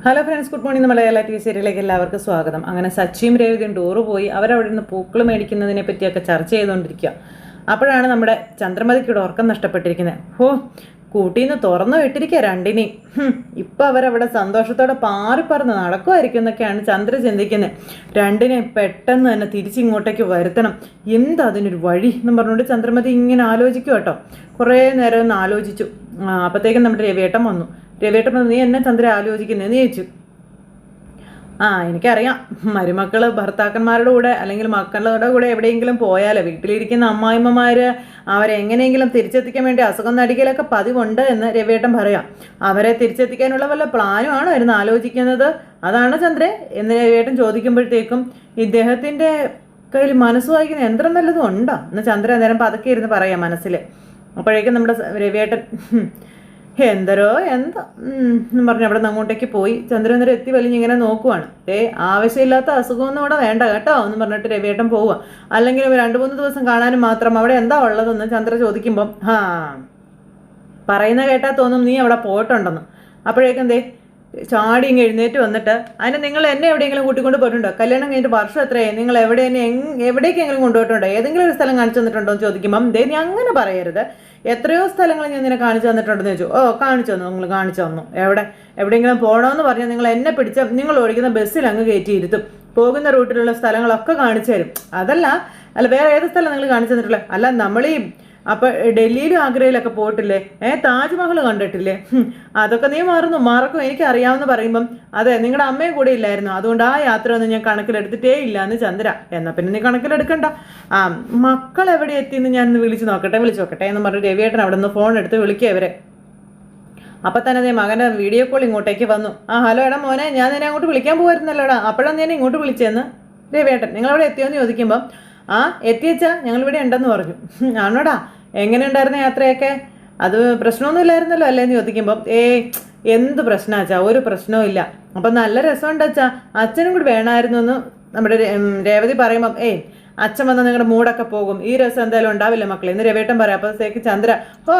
Hello friends, good morning. മലയാള T V സീരിയലിലേക്ക് എല്ലാവർക്കും സ്വാഗതം. അങ്ങനെ സച്ചിയും രേവതിയും ടൂറ് പോയി അവരവിടെ നിന്ന് പൂക്കൾ മേടിക്കുന്നതിനെ പറ്റിയൊക്കെ ചർച്ച ചെയ്തുകൊണ്ടിരിക്കുക. അപ്പോഴാണ് നമ്മുടെ ചന്ദ്രമതിക്കൂടെ ഉറക്കം നഷ്ടപ്പെട്ടിരിക്കുന്നത്. കൂട്ടിയിൽ നിന്ന് തുറന്നു വിട്ടിരിക്കുക രണ്ടിനെയും. ഇപ്പം അവരവിടെ സന്തോഷത്തോടെ പാറിപ്പറന്ന് നടക്കുമായിരിക്കും എന്നൊക്കെയാണ് ചന്ദ്ര ചിന്തിക്കുന്നത്. രണ്ടിനെ പെട്ടെന്ന് തന്നെ തിരിച്ചിങ്ങോട്ടേക്ക് വരുത്തണം, എന്താ അതിനൊരു വഴി എന്നും പറഞ്ഞുകൊണ്ട് ചന്ദ്രമതി ഇങ്ങനെ ആലോചിക്കും കേട്ടോ. കുറേ നേരം ഒന്ന് ആലോചിച്ചു. അപ്പോഴത്തേക്കും നമ്മുടെ രവിയേട്ടൻ വന്നു. രവിയേട്ടൻ പറഞ്ഞു, നീ എന്നെ ചന്ദ്ര ആലോചിക്കുന്നതെന്ന് ചോദിച്ചു. എനിക്കറിയാം, മരുമക്കൾ ഭർത്താക്കന്മാരുടെ കൂടെ അല്ലെങ്കിൽ മക്കളുടെ കൂടെ എവിടെയെങ്കിലും പോയാലോ വീട്ടിലിരിക്കുന്ന അമ്മായിമ്മമാർ അവരെങ്ങനെയെങ്കിലും തിരിച്ചെത്തിക്കാൻ വേണ്ടി അസുഖം നടിക്കലൊക്കെ പതിവുണ്ട് എന്ന് രവിയേട്ടൻ പറയാം. അവരെ തിരിച്ചെത്തിക്കാനുള്ള വല്ല പ്ലാനും ആണോ ഇരുന്ന് ആലോചിക്കുന്നത്? അതാണ് ചന്ദ്രേ എന്ന് രവിയേട്ടൻ ചോദിക്കുമ്പോഴത്തേക്കും ഇദ്ദേഹത്തിൻ്റെ കയ്യിൽ മനസ്സ് വായിക്കുന്ന യന്ത്രം വല്ലതും ഉണ്ടോ എന്ന് ചന്ദ്ര നേരം പതുക്കെ ഇരുന്ന് പറയാം മനസ്സിൽ. അപ്പോഴേക്കും നമ്മുടെ രവിയേട്ടൻ എന്തോ എന്താ എന്ന് പറഞ്ഞ് അവിടെ നിന്ന് അങ്ങോട്ടേക്ക് പോയി. ചന്ദ്രനേരം എത്തി വലിഞ്ഞിങ്ങനെ നോക്കുവാണ്. ആവശ്യമില്ലാത്ത അസുഖമൊന്നും അവിടെ വേണ്ട കേട്ടോ എന്ന് പറഞ്ഞിട്ട് രവിയേട്ടൻ പോവുക. അല്ലെങ്കിൽ 2-3 ദിവസം കാണാനും മാത്രം അവിടെ എന്താ ഉള്ളതെന്ന് ചന്ദ്ര ചോദിക്കുമ്പം പറയുന്ന കേട്ടാൽ തോന്നും നീ അവിടെ പോയിട്ടുണ്ടെന്ന്. അപ്പോഴേക്കും ചാടി ഇങ്ങ് എഴുന്നേറ്റ് വന്നിട്ട് അതിന് നിങ്ങൾ എന്നെ എവിടെയെങ്കിലും കൂട്ടിക്കൊണ്ട് പോയിട്ടുണ്ടോ? കല്യാണം കഴിഞ്ഞിട്ട് വർഷം എത്രയായി? നിങ്ങൾ എവിടേക്കെങ്കിലും കൊണ്ടുപോയിട്ടുണ്ടോ? ഏതെങ്കിലും ഒരു സ്ഥലം കാണിച്ചു തന്നിട്ടുണ്ടോ എന്ന് ചോദിക്കുമ്പം നീ അങ്ങനെ പറയരുത്, എത്രയോ സ്ഥലങ്ങൾ ഞാൻ നിന്നെ കാണിച്ചു തന്നിട്ടുണ്ടെന്ന് ചോദിച്ചു. കാണിച്ചു തന്നു. നിങ്ങൾ കാണിച്ചു തന്നു. എവിടെയെങ്കിലും പോകണമെന്ന് പറഞ്ഞാൽ നിങ്ങൾ എന്നെ പിടിച്ച നിങ്ങൾ ഓടിക്കുന്ന ബസ്സിൽ അങ്ങ് കയറ്റിയിരുത്തും. പോകുന്ന റൂട്ടിലുള്ള സ്ഥലങ്ങളൊക്കെ കാണിച്ചു തരും. അല്ല വേറെ ഏത് സ്ഥലം നിങ്ങൾ കാണിച്ചു തന്നിട്ടുള്ളത്? അല്ല നമ്മൾ അപ്പം ഡൽഹിയിലും ആഗ്രയിലൊക്കെ പോയിട്ടില്ലേ? താജ്മഹൽ കണ്ടിട്ടില്ലേ? അതൊക്കെ നീ മറക്കും എനിക്കറിയാമെന്ന് പറയുമ്പം അതെ നിങ്ങളുടെ അമ്മയും കൂടെ ഇല്ലായിരുന്നു, അതുകൊണ്ട് ആ യാത്ര ഒന്നും ഞാൻ കണക്കിലെടുത്തിട്ടേ ഇല്ല എന്ന് ചന്ദ്ര. എന്നാൽ പിന്നെ നീ കണക്കിലെടുക്കണ്ട. മക്കൾ എവിടെ എത്തിയെന്ന് ഞാൻ വിളിച്ചു നോക്കട്ടെ എന്ന് പറഞ്ഞ് രവിയേട്ടൻ അവിടെ നിന്ന് ഫോൺ എടുത്ത് വിളിക്കുക ഇവരെ. അപ്പം തന്നെ മകൻ്റെ വീഡിയോ കോൾ ഇങ്ങോട്ടേക്ക് വന്നു. ഹലോ എടാ മോനെ, ഞാൻ നിന്നെ അങ്ങോട്ട് വിളിക്കാൻ പോകുമായിരുന്നല്ലോടാ, അപ്പോഴാണ് ഞാൻ ഇങ്ങോട്ട് വിളിച്ചതെന്ന് രവിയേട്ടൻ. നിങ്ങളവിടെ എത്തിയോന്ന് ചോദിക്കുമ്പം എത്തിയച്ചാ ഞങ്ങളിവിടെ ഉണ്ടെന്ന് പറഞ്ഞു. ആണോടാ, എങ്ങനെ ഉണ്ടായിരുന്ന യാത്രയൊക്കെ? അത് പ്രശ്നമൊന്നും ഇല്ലായിരുന്നല്ലോ അല്ലേന്ന് ചോദിക്കുമ്പം എന്ത് പ്രശ്നമാച്ചാ? ഒരു പ്രശ്നവും ഇല്ല. അപ്പം നല്ല രസമുണ്ട് അച്ഛാ, അച്ഛനും കൂടി വേണമായിരുന്നു എന്ന് നമ്മുടെ രേവതി പറയുമ്പം അച്ഛൻ വന്നാൽ നിങ്ങളുടെ മൂടൊക്കെ പോകും, ഈ രസം എന്തായാലും ഉണ്ടാവില്ല മക്കളെ എന്ന് രവിയേട്ടൻ പറയാം. അപ്പോഴത്തേക്ക് ചന്ദ്ര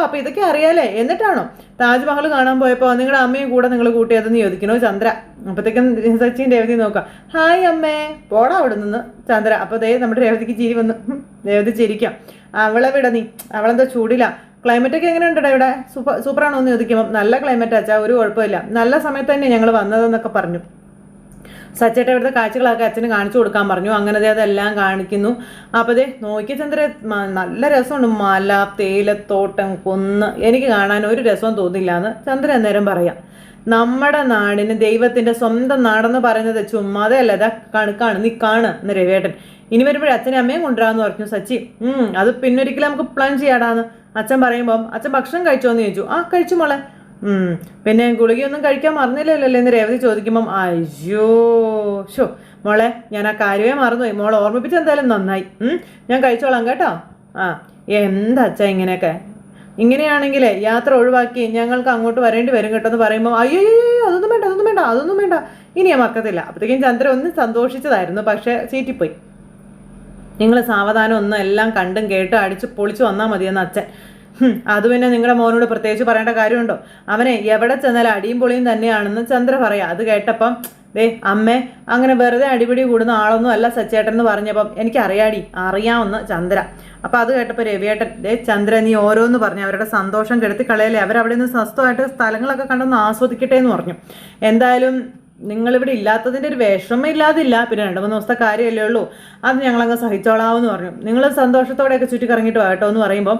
അപ്പം ഇതൊക്കെ അറിയാലേ, എന്നിട്ടാണോ താജ്മഹൽ കാണാൻ പോയപ്പോൾ നിങ്ങളുടെ അമ്മയും കൂടെ നിങ്ങൾ കൂട്ടിയതെന്ന് ചോദിക്കണോ ചന്ദ്ര. അപ്പോഴത്തേക്കും സച്ചിൻ രേവതി നോക്കാം. ഹായ് അമ്മേ, പോടാ അവിടെ നിന്ന് ചന്ദ്ര. അപ്പോൾ നമ്മുടെ രേവതിക്ക് ചിരി വന്നു. രേവതി ചിരിക്കാം. അവളെ വിട നീ, അവളെന്തോ ചൂടില്ല. ക്ലൈമറ്റൊക്കെ എങ്ങനെ ഉണ്ടോ ഇവിടെ? സൂപ്പറാണോ എന്ന് ചോദിക്കുമ്പോൾ നല്ല ക്ലൈമറ്റ് അച്ഛാ, ഒരു കുഴപ്പമില്ല, നല്ല സമയത്ത് തന്നെ ഞങ്ങൾ വന്നതെന്നൊക്കെ പറഞ്ഞു. സച്ചേട്ട ഇവിടുത്തെ കാഴ്ചകളൊക്കെ അച്ഛന് കാണിച്ചു കൊടുക്കാൻ പറഞ്ഞു. അങ്ങനെ അതെല്ലാം കാണിക്കുന്നു. അപ്പോൾ നോക്കിയ ചന്ദ്ര നല്ല രസമുണ്ട്, മല, തേയിലത്തോട്ടം, കുന്ന്, എനിക്ക് കാണാൻ ഒരു രസവും തോന്നില്ല എന്ന് ചന്ദ്ര അന്നേരം പറയാം. നമ്മുടെ നാടിന് ദൈവത്തിൻ്റെ സ്വന്തം നാടെന്ന് പറയുന്നത് ചുമ്മാതെ അല്ല, അതാ കാണുക്കാണ് നീ കാണ് എന്ന് രവിയേട്ടൻ. ഇനി വരുമ്പോഴേ അച്ഛനെ അമ്മയും കൊണ്ടുവരാമെന്ന് പറഞ്ഞു സച്ചി. അത് പിന്നൊരിക്കലും നമുക്ക് പ്ലാൻ ചെയ്യാടാന്ന് അച്ഛൻ പറയുമ്പം അച്ഛൻ ഭക്ഷണം കഴിച്ചോന്ന് ചോദിച്ചു. കഴിച്ചു മോളെ. പിന്നെ ഗുളികയൊന്നും കഴിക്കാൻ മറന്നില്ലല്ലോ എന്ന് രേവതി ചോദിക്കുമ്പം അയ്യോ മോളെ, ഞാൻ ആ കാര്യമേ മറന്നുപോയി, മോളെ ഓർമ്മിപ്പിച്ച് എന്തായാലും നന്നായി. ഞാൻ കഴിച്ചോളാം കേട്ടോ. എന്താ അച്ഛാ ഇങ്ങനെയൊക്കെ? ഇങ്ങനെയാണെങ്കിലേ യാത്ര ഒഴിവാക്കി ഞങ്ങൾക്ക് അങ്ങോട്ട് വരേണ്ടി വരും കേട്ടോ എന്ന് പറയുമ്പോൾ അയ്യോ അതൊന്നും വേണ്ട ഇനി ഞാൻ മറക്കത്തില്ല. അപ്പോഴത്തേക്കും ചന്ദ്ര ഒന്ന് സന്തോഷിച്ചതായിരുന്നു, പക്ഷേ ചീറ്റിപ്പോയി. നിങ്ങൾ സാവധാനം ഒന്നും എല്ലാം കണ്ടും കേട്ടും അടിച്ച് പൊളിച്ച് വന്നാൽ മതിയെന്ന് അച്ഛൻ. അത് പിന്നെ നിങ്ങളുടെ മോനോട് പ്രത്യേകിച്ച് പറയേണ്ട കാര്യമുണ്ടോ? അവനെ എവിടെ ചെന്നാലും അടിയും പൊളിയും തന്നെയാണെന്ന് ചന്ദ്ര പറയാം. അത് കേട്ടപ്പം അമ്മേ, അങ്ങനെ വെറുതെ അടിപിടി കൂടുന്ന ആളൊന്നും അല്ല സച്ചേട്ടൻ എന്ന് പറഞ്ഞപ്പം അറിയാമെന്ന് ചന്ദ്ര. അപ്പം അത് കേട്ടപ്പോൾ രവിയേട്ടൻ ചന്ദ്ര നീ ഓരോന്ന് പറഞ്ഞു അവരുടെ സന്തോഷം കെടുത്തി കളയല്ലേ, അവരവിടെ നിന്ന് സ്വസ്ഥമായിട്ട് സ്ഥലങ്ങളൊക്കെ കണ്ടൊന്ന് ആസ്വദിക്കട്ടെ എന്ന് പറഞ്ഞു. എന്തായാലും നിങ്ങളിവിടെ ഇല്ലാത്തതിൻ്റെ ഒരു വിഷമം ഇല്ലാതില്ല, പിന്നെ 2-3 ദിവസത്തെ കാര്യമല്ലേ ഉള്ളൂ, അത് ഞങ്ങളങ്ങ് സഹിച്ചോളാമെന്ന് പറഞ്ഞു. നിങ്ങൾ സന്തോഷത്തോടെയൊക്കെ ചുറ്റി കറങ്ങിയിട്ട് കേട്ടോ എന്ന് പറയുമ്പം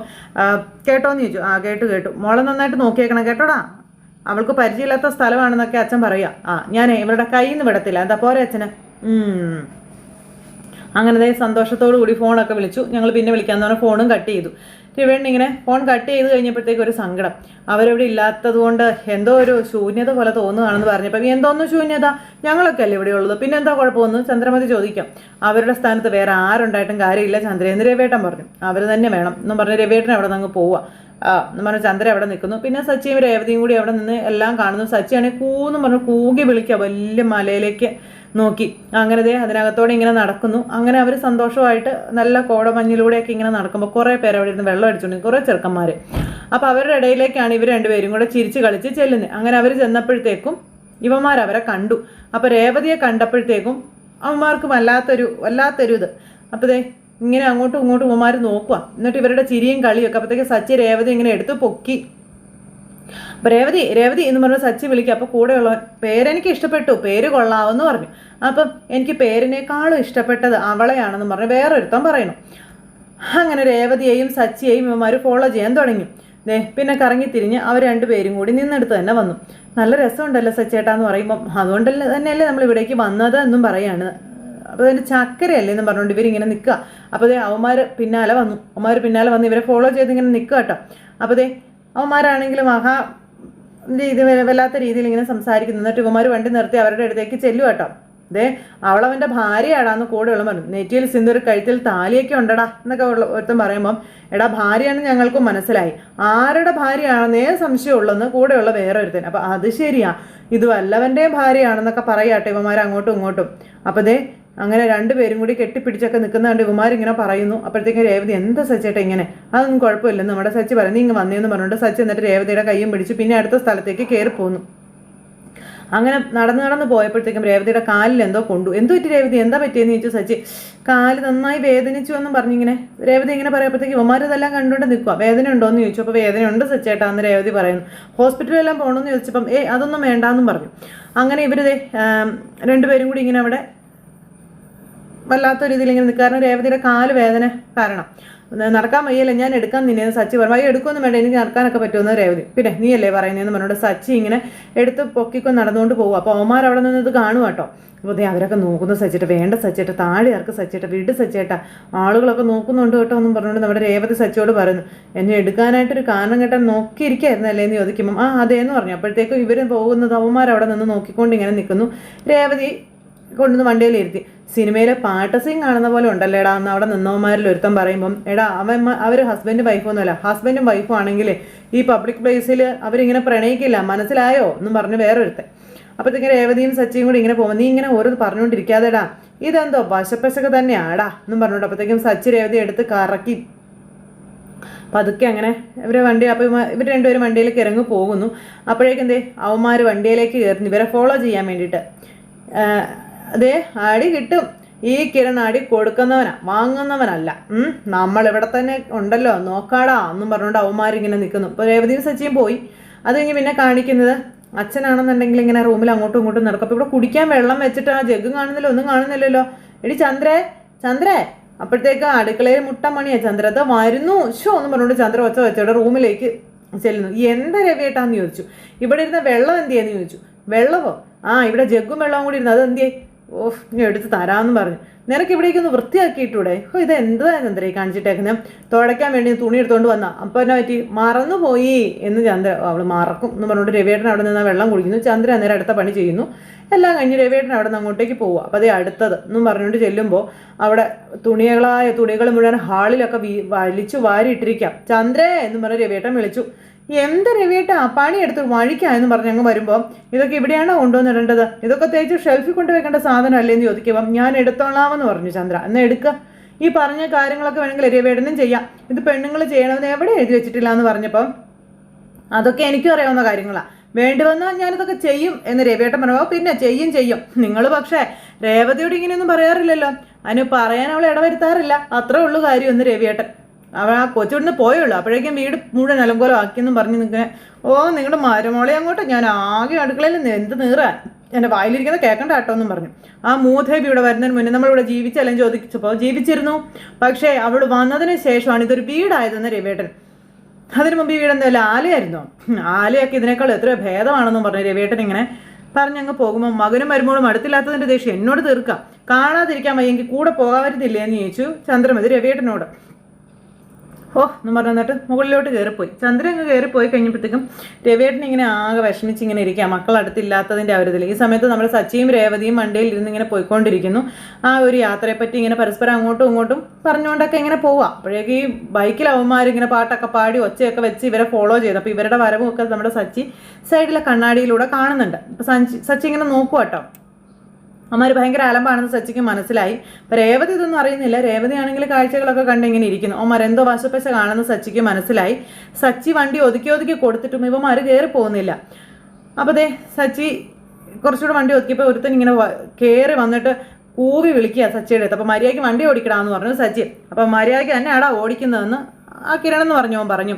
കേട്ടോന്ന് ചോദിച്ചു. കേട്ടു മോളെ നന്നായിട്ട് നോക്കിയേക്കണം കേട്ടോടാ, അവൾക്ക് പരിചയമില്ലാത്ത സ്ഥലമാണെന്നൊക്കെ അച്ഛൻ പറയുക. ഞാൻ ഇവരുടെ കയ്യിൽ നിന്ന് വിടത്തില്ല, എന്താ പോരെ അച്ഛന്? അങ്ങനെ സന്തോഷത്തോടു കൂടി ഫോണൊക്കെ വിളിച്ചു. ഞങ്ങൾ പിന്നെ വിളിക്കാമെന്ന് പറഞ്ഞാൽ ഫോണും കട്ട് ചെയ്തു. രവിയേട്ടൻ ഇങ്ങനെ ഫോൺ കട്ട് ചെയ്ത് കഴിഞ്ഞപ്പോഴത്തേക്ക് ഒരു സങ്കടം, അവരവിടെ ഇല്ലാത്തത് കൊണ്ട് എന്തോ ഒരു ശൂന്യത പോലെ തോന്നുകയാണെന്ന് പറഞ്ഞപ്പോൾ എന്തോന്നും ശൂന്യത, ഞങ്ങളൊക്കെ അല്ലേ ഇവിടെ ഉള്ളത്, പിന്നെ എന്താ കുഴപ്പമൊന്നും ചന്ദ്രമതി ചോദിക്കാം. അവരുടെ സ്ഥാനത്ത് വേറെ ആരുണ്ടായിട്ടും കാര്യമില്ല ചന്ദ്ര എന്ന് രവിയേട്ടൻ പറഞ്ഞു. അവർ തന്നെ വേണം എന്നും പറഞ്ഞ് രവിയേട്ടൻ അവിടെ നിന്ന് അങ്ങ് പോവുക. എന്ന് പറഞ്ഞ് ചന്ദ്ര അവിടെ നിൽക്കുന്നു. പിന്നെ സച്ചിയും രേവതിയും കൂടി അവിടെ നിന്ന് എല്ലാം കാണുന്നു. സച്ചിയാണെങ്കിൽ കൂന്നും പറഞ്ഞ് കൂകി വിളിക്കുക വലിയ മലയിലേക്ക് നോക്കി. അങ്ങനെ അതിനകത്തോടെ ഇങ്ങനെ നടക്കുന്നു. അങ്ങനെ അവർ സന്തോഷമായിട്ട് നല്ല കോടമഞ്ഞിലൂടെയൊക്കെ ഇങ്ങനെ നടക്കുമ്പോൾ കുറേ പേര് അവിടെ ഇരുന്ന് വെള്ളം അടിച്ചുകൊണ്ട് കുറേ ചെറുക്കന്മാർ. അപ്പോൾ അവരുടെ ഇടയിലേക്കാണ് ഇവർ രണ്ടുപേരും കൂടെ ചിരിച്ച് കളിച്ച് ചെല്ലുന്നത്. അങ്ങനെ അവർ ചെന്നപ്പോഴത്തേക്കും ഇവന്മാരവരെ കണ്ടു. അപ്പോൾ രേവതിയെ കണ്ടപ്പോഴത്തേക്കും അവന്മാർക്ക് വല്ലാത്തൊരു ഇത്. അപ്പോൾ ദേ ഇങ്ങനെ അങ്ങോട്ടും ഇങ്ങോട്ടും ഇവന്മാർ നോക്കുക. എന്നിട്ട് ഇവരുടെ ചിരിയും കളിയൊക്കെ. അപ്പോഴത്തേക്ക് സച്ചി രേവതി ഇങ്ങനെ എടുത്ത് പൊക്കി. അപ്പോൾ രേവതി എന്ന് പറഞ്ഞ് സച്ചി വിളിക്കുക. അപ്പോൾ കൂടെയുള്ള പേരെനിക്ക് ഇഷ്ടപ്പെട്ടു, പേര് കൊള്ളാമെന്ന് പറഞ്ഞു. അപ്പം എനിക്ക് പേരിനേക്കാളും ഇഷ്ടപ്പെട്ടത് അവളെയാണെന്ന് പറഞ്ഞ് വേറൊരുത്തം പറയുന്നു. അങ്ങനെ രേവതിയെയും സച്ചിയെയും ഇവന്മാർ ഫോളോ ചെയ്യാൻ തുടങ്ങി. പിന്നെ കറങ്ങി തിരിഞ്ഞ് അവർ രണ്ടുപേരും കൂടി നിന്നെടുത്ത് തന്നെ വന്നു. നല്ല രസമുണ്ടല്ലോ സച്ചേട്ടാന്ന് പറയുമ്പം അതുകൊണ്ട് തന്നെയല്ലേ നമ്മൾ ഇവിടേക്ക് വന്നത് എന്നും പറയാണ്. അപ്പോൾ അതിൻ്റെ ചക്കരയല്ലേ എന്ന് പറഞ്ഞുകൊണ്ട് ഇവരിങ്ങനെ നിൽക്കുക. അപ്പോൾ അവന്മാർ പിന്നാലെ വന്ന് ഇവരെ ഫോളോ ചെയ്ത് ഇങ്ങനെ നിൽക്കുക കേട്ടോ. അപ്പോൾ അവന്മാരാണെങ്കിലും ഇത് വല്ലാത്ത രീതിയിൽ ഇങ്ങനെ സംസാരിക്കുന്നു. എന്നിട്ട് ഇവന്മാർ വണ്ടി നിർത്തി അവരുടെ അടുത്തേക്ക് ചെല്ലുക കേട്ടോ. അവളവൻ്റെ ഭാര്യയാടാന്ന് കൂടെയുള്ള പറഞ്ഞു. നെറ്റിയിൽ സിന്ദൂർ, കഴുത്തിൽ താലിയൊക്കെ ഉണ്ടടാ എന്നൊക്കെ ഒരുത്തം പറയുമ്പം എടാ ഭാര്യയാണെന്ന് ഞങ്ങൾക്കും മനസ്സിലായി, ആരുടെ ഭാര്യയാണെന്നേ സംശയമുള്ളെന്ന് കൂടെയുള്ള വേറെ ഒരുത്തൻ. അപ്പം അത് ശരിയാ, ഇത് വല്ലവൻ്റെയും ഭാര്യയാണെന്നൊക്കെ പറയാട്ടെ ഇവന്മാർ അങ്ങോട്ടും ഇങ്ങോട്ടും. അപ്പം അങ്ങനെ രണ്ടുപേരും കൂടി കെട്ടിപ്പിടിച്ചൊക്കെ നിൽക്കുന്ന കണ്ട് ഇവന്മാരിങ്ങനെ പറയുന്നു. അപ്പോഴത്തേക്കും രേവതി എന്താ സച്ചേട്ടാ ഇങ്ങനെ? അതൊന്നും കുഴപ്പമില്ലെന്ന് നമ്മുടെ സച്ചി പറയുന്നത്. ഇങ്ങ് വന്നേന്ന് പറഞ്ഞുകൊണ്ട് സച്ചി എന്നിട്ട് രേവതിയുടെ കയ്യും പിടിച്ച് പിന്നെ അടുത്ത സ്ഥലത്തേക്ക് കയറി പോന്നു. അങ്ങനെ നടന്ന് പോയപ്പോഴത്തേക്കും രേവതിയുടെ കാലിൽ എന്തോ പറ്റി രേവതി എന്താ പറ്റിയെന്ന് ചോദിച്ചു സച്ചി. കാല് നന്നായി വേദനിച്ചു എന്നും പറഞ്ഞിങ്ങനെ രേവതി ഇങ്ങനെ പറയുമ്പോഴത്തേക്ക് ഇവന്മാർ ഇതെല്ലാം കണ്ടുകൊണ്ട് നിൽക്കുക. വേദന ഉണ്ടോയെന്ന് ചോദിച്ചു. അപ്പോൾ വേദനയുണ്ട് സച്ചേട്ടാ എന്ന് രേവതി പറയുന്നു. ഹോസ്പിറ്റലിലെല്ലാം പോകണമെന്ന് ചോദിച്ചപ്പം അതൊന്നും വേണ്ടാന്നും പറഞ്ഞു. അങ്ങനെ ഇവർ രണ്ടുപേരും കൂടി ഇങ്ങനെ അവിടെ വല്ലാത്ത രീതിയിൽ ഇങ്ങനെ നിൽക്കുക. കാരണം രേവതിയുടെ കാല് വേദന കാരണം നടക്കാൻ വയ്യല്ല, ഞാൻ എടുക്കാൻ നിന്നെ സച്ചി പറഞ്ഞു. എടുക്കുമെന്നും വേണ്ട, എനിക്ക് നടക്കാനൊക്കെ പറ്റുമെന്ന് രേവതി. പിന്നെ നീയല്ലേ പറയുന്നതെന്ന് പറഞ്ഞുകൊണ്ട് സച്ചി ഇങ്ങനെ എടുത്ത് പൊക്കിക്കൊണ്ട് നടന്നുകൊണ്ട് പോകും. അപ്പോൾ അവന്മാർ അവിടെ നിന്ന് ഇത് കാണുക കേട്ടോ. അപ്പോൾ അവരൊക്കെ നോക്കുന്നു. സച്ചേട്ട വേണ്ട സച്ചേട്ട, താഴെ ഇറക്ക് സച്ചേട്ട, വീട് സച്ചേട്ട, ആളുകളൊക്കെ നോക്കുന്നുണ്ട് കേട്ടോ എന്നും പറഞ്ഞുകൊണ്ട് നമ്മുടെ രേവതി സച്ചിയോട് പറയുന്നു. എന്നെ എടുക്കാനായിട്ടൊരു കാരണം കേട്ടാൽ നോക്കിയിരിക്കായിരുന്നല്ലേ എന്ന് ചോദിക്കുമ്പം അതേന്ന് പറഞ്ഞു. അപ്പോഴത്തേക്കും ഇവർ പോകുന്നത് അവന്മാർ അവിടെ നിന്ന് നോക്കിക്കൊണ്ട് ഇങ്ങനെ നിൽക്കുന്നു. രേവതി കൊണ്ടുവന്ന് വണ്ടിയിലിരുത്തി. സിനിമയിലെ പാട്ട് സീൻ കാണുന്ന പോലെ ഉണ്ടല്ലേടാ എന്ന് അവിടെ നിന്നവന്മാരിൽ ഒരുത്തം പറയുമ്പം അവർ ഹസ്ബൻഡും വൈഫും ഒന്നുമല്ല, ഹസ്ബൻഡും വൈഫും ആണെങ്കിൽ ഈ പബ്ലിക് പ്ലേസിൽ അവരിങ്ങനെ പ്രണയിക്കില്ല, മനസ്സിലായോ എന്നും പറഞ്ഞ് വേറൊരുത്തൻ. അപ്പോഴത്തേക്കും രേവതിയും സച്ചിയും കൂടി ഇങ്ങനെ പോകുമ്പോൾ നീ ഇങ്ങനെ ഓരോന്ന് പറഞ്ഞുകൊണ്ടിരിക്കാതെടാ, ഇതെന്തോ വശപ്പശക തന്നെയാടാ എന്നും പറഞ്ഞുകൊണ്ട് അപ്പോഴത്തേക്കും സച്ചി രേവതി എടുത്ത് കറക്കി പതുക്കെ അങ്ങനെ ഇവർ രണ്ടുപേരും വണ്ടിയിലേക്ക് ഇറങ്ങി പോകുന്നു. അപ്പോഴേക്കും അവന്മാർ വണ്ടിയിലേക്ക് കയറുന്നു ഇവരെ ഫോളോ ചെയ്യാൻ വേണ്ടിയിട്ട്. അടി കിട്ടും. ഈ കിരൺ അടി കൊടുക്കുന്നവനാ, വാങ്ങുന്നവനല്ല. നമ്മളിവിടെ തന്നെ ഉണ്ടല്ലോ, നോക്കാടാ എന്നും പറഞ്ഞുകൊണ്ട് അവന്മാരിങ്ങനെ നിൽക്കുന്നു. ഇപ്പോൾ രേവതിയും സച്ചിയും പോയി. അത് കഴിഞ്ഞ് പിന്നെ കാണിക്കുന്നത് അച്ഛനാണെന്നുണ്ടെങ്കിൽ ഇങ്ങനെ റൂമിൽ അങ്ങോട്ടും ഇങ്ങോട്ടും നടക്കും. അപ്പോൾ ഇവിടെ കുടിക്കാൻ വെള്ളം വെച്ചിട്ട് ആ ജഗ്ഗും കാണുന്നില്ല, ഒന്നും കാണുന്നില്ലല്ലോ. എടി ചന്ദ്രേ അപ്പോഴത്തേക്ക് അടുക്കളയിൽ മുട്ടമണിയാ. ചന്ദ്രത വരുന്നു ഷോ എന്ന് പറഞ്ഞുകൊണ്ട് ചന്ദ്ര ഒച്ച വെച്ചോടെ റൂമിലേക്ക് ചെല്ലുന്നു. എന്താ രവിയേട്ടാന്ന് ചോദിച്ചു. ഇവിടെ ഇരുന്ന വെള്ളം എന്തിയെന്ന് ചോദിച്ചു. വെള്ളമോ? ഇവിടെ ജഗ്ഗും വെള്ളവും കൂടി ഇരുന്നു. അത് എന്തിയേ? ഞാൻ എടുത്ത് തരാമെന്ന് പറഞ്ഞു. നിനക്ക് ഇവിടേക്കൊന്ന് വൃത്തിയാക്കിയിട്ടൂടെ? ഇത് എന്താ ചന്ദ്രയെ കാണിച്ചിട്ടേക്കുന്നത്? തുടയ്ക്കാൻ വേണ്ടി തുണി എടുത്തുകൊണ്ട് വന്ന അപ്പം എന്നെ പറ്റി മറന്നുപോയി എന്ന് ചന്ദ്ര. അവൾ മറക്കും എന്ന് പറഞ്ഞുകൊണ്ട് രവിയേട്ടൻ അവിടെ നിന്ന് വെള്ളം കുടിക്കുന്നു. ചന്ദ്ര അന്നേരം അടുത്ത പണി ചെയ്യുന്നു. എല്ലാം കഴിഞ്ഞ് രവിയേട്ടൻ അവിടെ നിന്ന് അങ്ങോട്ടേക്ക് പോവുക. അപ്പോൾ അടുത്തത് എന്നും പറഞ്ഞുകൊണ്ട് ചെല്ലുമ്പോൾ അവിടെ തുണികൾ മുഴുവൻ ഹാളിലൊക്കെ വലിച്ചു വാരിയിട്ടിരിക്കാം. ചന്ദ്രേ എന്നും പറഞ്ഞ് രവിയേട്ടൻ വിളിച്ചു. എന്ത് രവിയേട്ടാ പണിയെടുത്ത് വഴിക്കായെന്ന് പറഞ്ഞ് അങ്ങ് വരുമ്പോൾ ഇതൊക്കെ ഇവിടെയാണോ കൊണ്ടുവന്നിടേണ്ടത്? ഇതൊക്കെ തേച്ച് ഷെൽഫിൽ കൊണ്ടുവയ്ക്കേണ്ട സാധനം അല്ലേന്ന് ചോദിക്കുമ്പം ഞാൻ എടുത്തോളാമെന്ന് പറഞ്ഞു ചന്ദ്ര. എന്നാൽ എടുക്കുക, ഈ പറഞ്ഞ കാര്യങ്ങളൊക്കെ വേണമെങ്കിൽ രവിയേട്ടനും ചെയ്യാം, ഇത് പെണ്ണുങ്ങൾ ചെയ്യണമെന്ന് എവിടെ എഴുതി വെച്ചിട്ടില്ല എന്ന് പറഞ്ഞപ്പം അതൊക്കെ എനിക്കും അറിയാവുന്ന കാര്യങ്ങളാണ്, വേണ്ടി വന്നാൽ ഞാനിതൊക്കെ ചെയ്യും എന്ന് രവിയേട്ടൻ പറയുമ്പോൾ പിന്നെ ചെയ്യും. നിങ്ങൾ പക്ഷേ രേവതിയോട് ഇങ്ങനെയൊന്നും പറയാറില്ലല്ലോ. അതിന് പറയാൻ അവളെ ഇടവരുത്താറില്ല, അത്രേ ഉള്ളൂ കാര്യം എന്ന് രവിയേട്ടൻ. അവൾ ആ കൊച്ചുവിടുന്ന് പോയുള്ളൂ. അപ്പോഴേക്കും വീട് മുഴുവൻ അലങ്കോലം ആക്കിയെന്നും പറഞ്ഞ് നിൽക്കണേ. നിങ്ങളുടെ മരുമോളെ അങ്ങോട്ട് ഞാൻ ആകെ അടുക്കളയിൽ എന്ത് നീറാൻ എൻ്റെ വായിലിരിക്കുന്നത് കേൾക്കണ്ട കേട്ടോ എന്നും പറഞ്ഞു. ആ മൂധേബി ഇവിടെ വരുന്നതിന് മുന്നേ നമ്മളിവിടെ ജീവിച്ചല്ലെന്ന് ചോദിച്ചപ്പോൾ ജീവിച്ചിരുന്നു. പക്ഷേ അവൾ വന്നതിന് ശേഷമാണ് ഇതൊരു വീടായതെന്ന് രവിയേട്ടൻ. അതിന് മുമ്പ് ഈ വീടെന്തല്ല ആലയായിരുന്നോ? ആലയൊക്കെ ഇതിനേക്കാൾ എത്രയോ ഭേദമാണെന്നും പറഞ്ഞു രവിയേട്ടൻ ഇങ്ങനെ പറഞ്ഞങ്ങ് പോകുമ്പോൾ മകനും മരുമോളും അടുത്തില്ലാത്തതിൻ്റെ ദേഷ്യം എന്നോട് തീർക്കാം, കാണാതിരിക്കാൻ വയ്യെങ്കിൽ കൂടെ പോകാവരുന്നില്ലേ എന്ന് ചോദിച്ചു ചന്ദ്രമതി രവിയേട്ടനോട്. എന്ന് പറഞ്ഞിട്ട് മുകളിലോട്ട് കയറിപ്പോയി. ചന്ദ്രൻ അങ്ങ് കയറിപ്പോയി കഴിഞ്ഞപ്പോഴത്തേക്കും രവിയേട്ടൻ ഇങ്ങനെ ആകെ വിഷമിച്ച് ഇങ്ങനെ ഇരിക്കുക, മക്കൾ അടുത്തില്ലാത്തതിൻ്റെ അവരതിൽ. ഈ സമയത്ത് നമ്മുടെ സച്ചിയും രേവതിയും വണ്ടിയിൽ ഇരുന്ന് ഇങ്ങനെ പോയിക്കൊണ്ടിരിക്കുന്നു. ആ ഒരു യാത്രയെപ്പറ്റി ഇങ്ങനെ പരസ്പരം അങ്ങോട്ടും ഇങ്ങോട്ടും പറഞ്ഞുകൊണ്ടൊക്കെ ഇങ്ങനെ പോവുക. അപ്പോഴേക്ക് ഈ ബൈക്കിൽ അവന്മാരിങ്ങനെ പാട്ടൊക്കെ പാടി ഒച്ചയൊക്കെ വെച്ച് ഇവരെ ഫോളോ ചെയ്തു. അപ്പോൾ ഇവരുടെ വരവും ഒക്കെ നമ്മുടെ സച്ചി സൈഡിലെ കണ്ണാടിയിലൂടെ കാണുന്നുണ്ട്. അപ്പോൾ സച്ചി ഇങ്ങനെ നോക്കുക കേട്ടോ. അമ്മമാർ ഭയങ്കര അലമ്പാണെന്ന് സച്ചിക്ക് മനസ്സിലായി. അപ്പോൾ രേവതി ഇതൊന്നും അറിയുന്നില്ല. രേവതി ആണെങ്കിൽ കാഴ്ചകളൊക്കെ കണ്ട് ഇങ്ങനെ ഇരിക്കുന്നു. അമ്മമാർ എന്തോ വശപ്പശ കാണുന്ന സച്ചിക്ക് മനസ്സിലായി. സച്ചി വണ്ടി ഒതുക്കി കൊടുത്തിട്ടും ഇവന്മാർ കയറി പോകുന്നില്ല. അപ്പോൾ സച്ചി കുറച്ചുകൂടെ വണ്ടി ഒതുക്കിയപ്പോൾ ഒരുത്തൻ ഇങ്ങനെ കയറി വന്നിട്ട് കൂവി വിളിക്കുക സച്ചിയുടെ അടുത്ത്. അപ്പോൾ മര്യാദയ്ക്ക് വണ്ടി ഓടിക്കടാന്ന് പറഞ്ഞു സച്ചി. അപ്പോൾ മര്യാദയ്ക്ക് തന്നെ ആടാ ഓടിക്കുന്നതെന്ന് ആ കിരൺ എന്ന് പറഞ്ഞു. അവൻ പറഞ്ഞു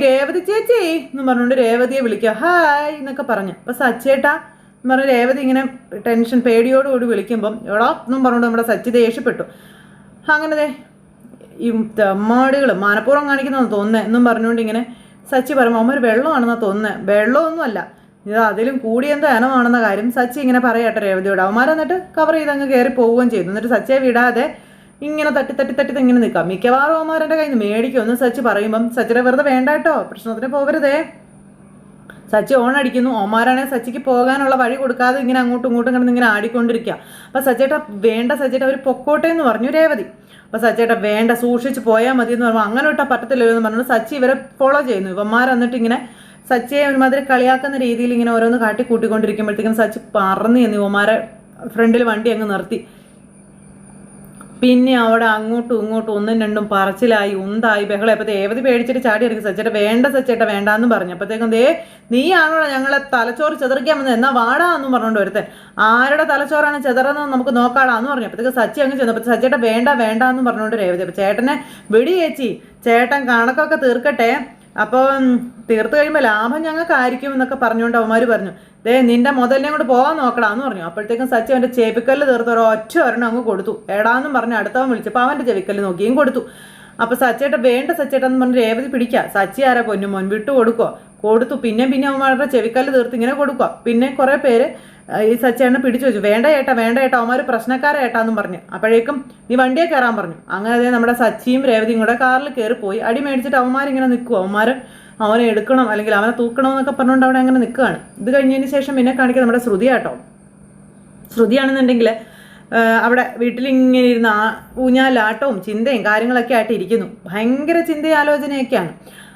രേവതി ചേച്ചി എന്ന് പറഞ്ഞുകൊണ്ട് രേവതിയെ വിളിക്കുക, ഹായ് എന്നൊക്കെ പറഞ്ഞു. അപ്പോൾ സച്ചേട്ടാ എന്ന് പറഞ്ഞ് രേവതി ഇങ്ങനെ ടെൻഷൻ പേടിയോടുകൂടി വിളിക്കുമ്പം എടാ എന്നും പറഞ്ഞുകൊണ്ട് നമ്മുടെ സച്ചി ദേഷ്യപ്പെട്ടു. അങ്ങനെ ഈ തെമ്മാടികൾ മനഃപൂർവ്വം കാണിക്കുന്നതെന്ന് തോന്നുന്നത് എന്നും പറഞ്ഞുകൊണ്ട് ഇങ്ങനെ സച്ചി പറയുമ്പോൾ അവന്മാർ വെള്ളമാണെന്നാണ് തോന്നുന്നത്. വെള്ളമൊന്നുമല്ല, ഇത് അതിലും കൂടിയെന്തോ ഇനമാണെന്ന കാര്യം സച്ചി ഇങ്ങനെ പറയട്ടെ രേവതിയോട്. അവന്മാർ എന്നിട്ട് കവർ ചെയ്ത് അങ്ങ് കയറി പോവുകയും ചെയ്തു. എന്നിട്ട് സച്ചിയെ വിടാതെ ഇങ്ങനെ തട്ടി ഇങ്ങനെ നിൽക്കാം. മിക്കവാറും അവന്മാരുടെ കയ്യിൽ നിന്ന് മേടിക്കും എന്ന് സച്ചി പറയുമ്പം സച്ചിയുടെ വെറുതെ വേണ്ട കേട്ടോ, പ്രശ്നത്തിന് പോകരുതേ. സച്ചി ഓണടിക്കുന്നു. ഓമാരാണെങ്കിൽ സച്ചിക്ക് പോകാനുള്ള വഴി കൊടുക്കാതെ ഇങ്ങനെ അങ്ങോട്ടും ഇങ്ങോട്ടും കിടന്ന് ഇങ്ങനെ ആടിക്കൊണ്ടിരിക്കുക. അപ്പം സച്ചേട്ടാ വേണ്ട സച്ചേട്ടാ അവർ പൊക്കോട്ടെ എന്ന് പറഞ്ഞു രേവതി. അപ്പോൾ സച്ചേട്ടാ വേണ്ട സൂക്ഷിച്ച് പോയാൽ മതി എന്ന് പറയുമ്പോൾ അങ്ങനെ ഇട്ടാൽ പറ്റത്തില്ലല്ലോ എന്ന് പറഞ്ഞിട്ട് സച്ചി ഇവരെ ഫോളോ ചെയ്യുന്നു. ഇവന്മാർ എന്നിട്ട് ഇങ്ങനെ സച്ചിയെ ഒരുമാതിരി കളിയാക്കുന്ന രീതിയിൽ ഇങ്ങനെ ഓരോന്ന് കാട്ടി കൂട്ടിക്കൊണ്ടിരിക്കുമ്പോഴത്തേക്കും സച്ചി പറന്ന് ചെന്ന് ഇവന്മാരെ ഫ്രണ്ടിൽ വണ്ടി അങ്ങ് നിർത്തി. പിന്നെ അവിടെ അങ്ങോട്ടും ഇങ്ങോട്ടും ഒന്നും രണ്ടും പറച്ചിലായി ഉന്തായി ബഹളം. അപ്പോൾ ഏവതി പേടിച്ചിട്ട് ചാടി ഇറങ്ങി. സച്ചേട്ട വേണ്ട സച്ചേട്ട വേണ്ടാന്ന് പറഞ്ഞു. അപ്പോഴത്തേക്കും നീയാണോ ഞങ്ങളെ തലച്ചോറ് ചെതറിക്കാൻ വന്നത്, എന്നാ വാടാ എന്നും പറഞ്ഞുകൊണ്ട് ഒരുത്തൻ. ആരുടെ തലച്ചോറാണ് ചെതറെന്ന് നമുക്ക് നോക്കാടാന്ന് പറഞ്ഞു. അപ്പോഴത്തേക്ക് സച്ചി അങ്ങ് ചെന്നു. അപ്പോൾ സച്ചേട്ട വേണ്ട എന്നും പറഞ്ഞുകൊണ്ട് രേവതി. അപ്പോൾ ചേട്ടനെ വിടി ചേച്ചി, ചേട്ടൻ കണക്കൊക്കെ തീർക്കട്ടെ, അപ്പോൾ തീർത്ത് കഴിയുമ്പോൾ ലാഭം ഞങ്ങൾക്കായിരിക്കും എന്നൊക്കെ പറഞ്ഞുകൊണ്ട് അവന്മാർ പറഞ്ഞു. നിന്റെ മുതലിനെ കൊണ്ട് പോകാൻ നോക്കടാന്ന് പറഞ്ഞു. അപ്പോഴത്തേക്കും സച്ചി അവൻ്റെ ചെവിക്കല്ല് തീർത്ത് ഒറ്റ ഒരെണ്ണം അങ്ങ് കൊടുത്തു. എടാന്നും പറഞ്ഞ് അടുത്തവൻ വിളിച്ചപ്പോൾ അവൻ്റെ ചെവിക്കല്ല് നോക്കിയും കൊടുത്തു. അപ്പോൾ സച്ചേട്ട വേണ്ട സച്ചേട്ടെന്ന് പറഞ്ഞ് രേവതി പിടിക്കുക. സച്ചി ആരാ പൊന്നുമോൻ വിട്ടു കൊടുത്തു. പിന്നെ അവന്മാരുടെ ചെവിക്കല്ല് തീർത്ത് ഇങ്ങനെ കൊടുക്കുക. പിന്നെ കുറേ പേര് ഈ സച്ചേട്ടനെ പിടിച്ചു വെച്ചു. വേണ്ട ചേട്ടാ അവന്മാർ പ്രശ്നക്കാരെ ഏട്ടാന്നും പറഞ്ഞു. അപ്പോഴേക്കും നീ വണ്ടിയെ കയറാൻ പറഞ്ഞു. അങ്ങനെ നമ്മുടെ സച്ചിയും രേവതിയും കൂടെ കാറിൽ കയറിപ്പോയി. അടി മേടിച്ചിട്ട് അവന്മാരിങ്ങനെ നിൽക്കുക. അവനെ എടുക്കണം അല്ലെങ്കിൽ അവനെ തൂക്കണമെന്നൊക്കെ പറഞ്ഞുകൊണ്ട് അവിടെ അങ്ങനെ നിൽക്കുകയാണ്. ഇത് കഴിഞ്ഞതിന് ശേഷം പിന്നെ കാണിക്കുക നമ്മുടെ ശ്രുതിയാട്ടോ. ശ്രുതിയാണെന്നുണ്ടെങ്കിൽ അവിടെ വീട്ടിലിങ്ങനെ ഇരുന്ന് ഊഞ്ഞാലാട്ടവും ചിന്തയും കാര്യങ്ങളൊക്കെ ആയിട്ട് ഇരിക്കുന്നു. ഭയങ്കര ചിന്തയും ആലോചനയൊക്കെയാണ്.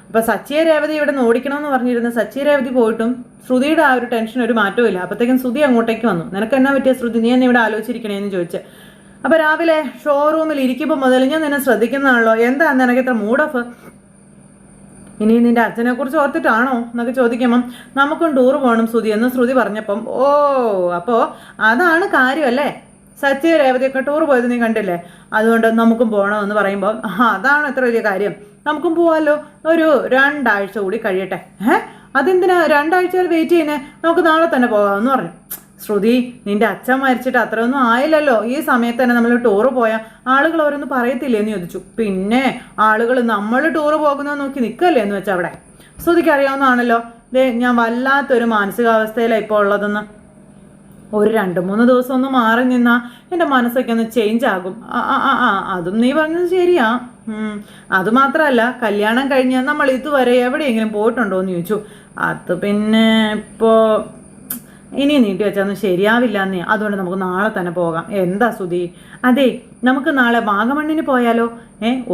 അപ്പോൾ സച്ചിയെ രേവതി ഇവിടെ നിന്ന് ഓടിക്കണമെന്ന് പറഞ്ഞിരുന്ന സച്ചി രേവതി പോയിട്ടും ശ്രുതിയുടെ ആ ഒരു ടെൻഷൻ ഒരു മാറ്റവും ഇല്ല. അപ്പോഴത്തേക്കും ശ്രുതി അങ്ങോട്ടേക്ക് വന്നു. നിനക്ക് എന്നാ പറ്റിയ ശ്രുതി, നീ എന്നെ ഇവിടെ ആലോചിച്ചിരിക്കണേന്ന് ചോദിച്ച്. അപ്പോൾ രാവിലെ ഷോറൂമിൽ ഇരിക്കുമ്പോൾ മുതൽ ഞാൻ നിന്നെ ശ്രദ്ധിക്കുന്നതാണല്ലോ, എന്താ നിനക്ക് ഇത്ര മൂഡ് ഓഫ്, ഇനി നിന്റെ അച്ഛനെ കുറിച്ച് ഓർത്തിട്ടാണോ എന്നൊക്കെ ചോദിക്കുമ്പം നമുക്കും ടൂർ പോകണം ശ്രുതി എന്ന് ശ്രുതി പറഞ്ഞപ്പം അപ്പോൾ അതാണ് കാര്യമല്ലേ, സച്ചി രേവതിയൊക്കെ ടൂർ പോയത് നീ കണ്ടില്ലേ, അതുകൊണ്ട് നമുക്കും പോകണമെന്ന് പറയുമ്പോൾ അതാണ് എത്ര വലിയ കാര്യം, നമുക്കും പോവാമല്ലോ, ഒരു 2 ആഴ്ച കൂടി കഴിയട്ടെ. അതെന്തിനാ 2 ആഴ്ച വരെ വെയിറ്റ് ചെയ്യുന്നേ, നമുക്ക് നാളെ തന്നെ പോകാമെന്ന് പറഞ്ഞു. ശ്രുതി, നിന്റെ അച്ഛൻ മരിച്ചിട്ട് അത്രയൊന്നും ആയില്ലല്ലോ, ഈ സമയത്ത് തന്നെ നമ്മൾ ടൂറ് പോയാൽ ആളുകൾ അവരൊന്ന് പറയത്തില്ലേന്ന് ചോദിച്ചു. പിന്നെ ആളുകൾ നമ്മൾ ടൂറ് പോകുന്നത് നോക്കി നിൽക്കല്ലേ എന്ന് വെച്ചാൽ അവിടെ ശ്രുതിക്ക് അറിയാവുന്നതാണല്ലോ, ഞാൻ വല്ലാത്തൊരു മാനസികാവസ്ഥയിലാണ് ഇപ്പോൾ ഉള്ളതെന്ന്. ഒരു 2-3 ദിവസം ഒന്ന് മാറി നിന്നാൽ എൻ്റെ മനസ്സൊക്കെ ഒന്ന് ചേഞ്ച് ആകും. അതും നീ പറഞ്ഞത് ശരിയാ. അതുമാത്രമല്ല, കല്യാണം കഴിഞ്ഞാൽ നമ്മൾ ഇതുവരെ എവിടെയെങ്കിലും പോയിട്ടുണ്ടോ എന്ന് ചോദിച്ചു. അത് പിന്നെ ഇപ്പോൾ ഇനി നീട്ടി വെച്ചൊന്നും ശരിയാവില്ല എന്നേ, അതുകൊണ്ട് നമുക്ക് നാളെ തന്നെ പോകാം. എന്താ ശ്രുതി? അതെ, നമുക്ക് നാളെ വാഗമണ്ണിന് പോയാലോ?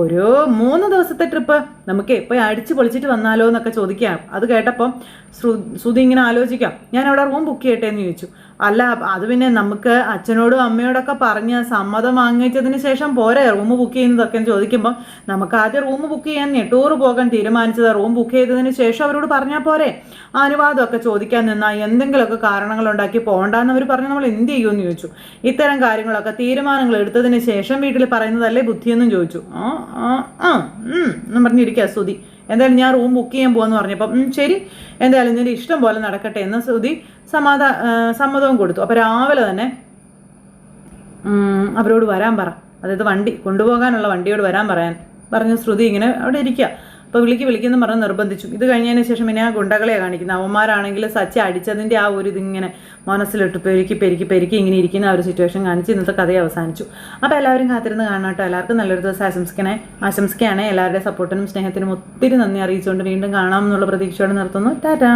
ഒരു 3 ദിവസത്തെ ട്രിപ്പ് നമുക്ക് എപ്പോൾ അടിച്ച് പൊളിച്ചിട്ട് വന്നാലോ എന്നൊക്കെ ചോദിക്കാം. അത് കേട്ടപ്പം ശ്രുതി ഇങ്ങനെ ആലോചിക്കാം, ഞാൻ അവിടെ റൂം ബുക്ക് ചെയ്യട്ടെ എന്ന് ചോദിച്ചു. അല്ല, അത് പിന്നെ നമുക്ക് അച്ഛനോടും അമ്മയോടൊക്കെ പറഞ്ഞ് സമ്മതം വാങ്ങിച്ചതിന് ശേഷം പോരെ റൂം ബുക്ക് ചെയ്യുന്നതൊക്കെ ചോദിക്കുമ്പോൾ നമുക്ക് ആദ്യം റൂം ബുക്ക് ചെയ്യാൻ ടൂർ പോകാൻ തീരുമാനിച്ചത്, റൂം ബുക്ക് ചെയ്തതിന് ശേഷം അവരോട് പറഞ്ഞാൽ പോരെ, അനുവാദമൊക്കെ ചോദിക്കാൻ നിന്നാൽ എന്തെങ്കിലുമൊക്കെ കാരണങ്ങളുണ്ടാക്കി പോകണ്ടെന്ന് അവർ പറഞ്ഞ് നമ്മൾ എന്ത് ചെയ്യുമെന്ന് ചോദിച്ചു. ഇത്തരം കാര്യങ്ങളൊക്കെ തീരുമാനങ്ങൾ എടുത്തതിന് ശേഷം വീട്ടിൽ പറയുന്നതല്ലേ ബുദ്ധിയെന്നും ചോദിച്ചു. എന്നും പറഞ്ഞിരിക്കുക ശ്രുതി. എന്തായാലും ഞാൻ റൂം ബുക്ക് ചെയ്യാൻ പോകാമെന്ന് പറഞ്ഞപ്പം ശരി, എന്തായാലും നിന്റെ ഇഷ്ടം പോലെ നടക്കട്ടെ എന്ന് ശ്രുതി സമ്മതവും കൊടുത്തു. അപ്പോൾ രാവിലെ തന്നെ അവരോട് വരാൻ പറ, അതായത് വണ്ടി കൊണ്ടുപോകാനുള്ള വണ്ടിയോട് വരാൻ പറഞ്ഞു ശ്രുതി ഇങ്ങനെ അവിടെ ഇരിക്കുക. അപ്പോൾ വിളിക്കുന്നു പറഞ്ഞ് നിർബന്ധിച്ചു. ഇത് കഴിഞ്ഞതിന് ശേഷം പിന്നെ ആ ഗുണ്ടകളെയാണ് കാണിക്കുന്നത്. അവന്മാരാണെങ്കിൽ സച്ചി അടിച്ചതിൻ്റെ ആ ഒരു ഇതിങ്ങനെ മനസ്സിലിട്ട് പെരുക്കി ഇങ്ങനെ ഇരിക്കുന്ന ആ ഒരു സിറ്റുവേഷൻ കാണിച്ച് ഇന്നത്തെ കഥയെ അവസാനിച്ചു. അപ്പോൾ എല്ലാവരും കാത്തിരുന്ന് കാണണം കേട്ടോ. എല്ലാവർക്കും നല്ലൊരു ദിവസം ആശംസിക്കുകയാണ്. എല്ലാവരുടെയും സപ്പോർട്ടിനും സ്നേഹത്തിനും ഒത്തിരി നന്ദി അറിയിച്ചുകൊണ്ട് വീണ്ടും കാണാമെന്നുള്ള പ്രതീക്ഷയോടെ നിർത്തുന്നു. ടാറ്റാ.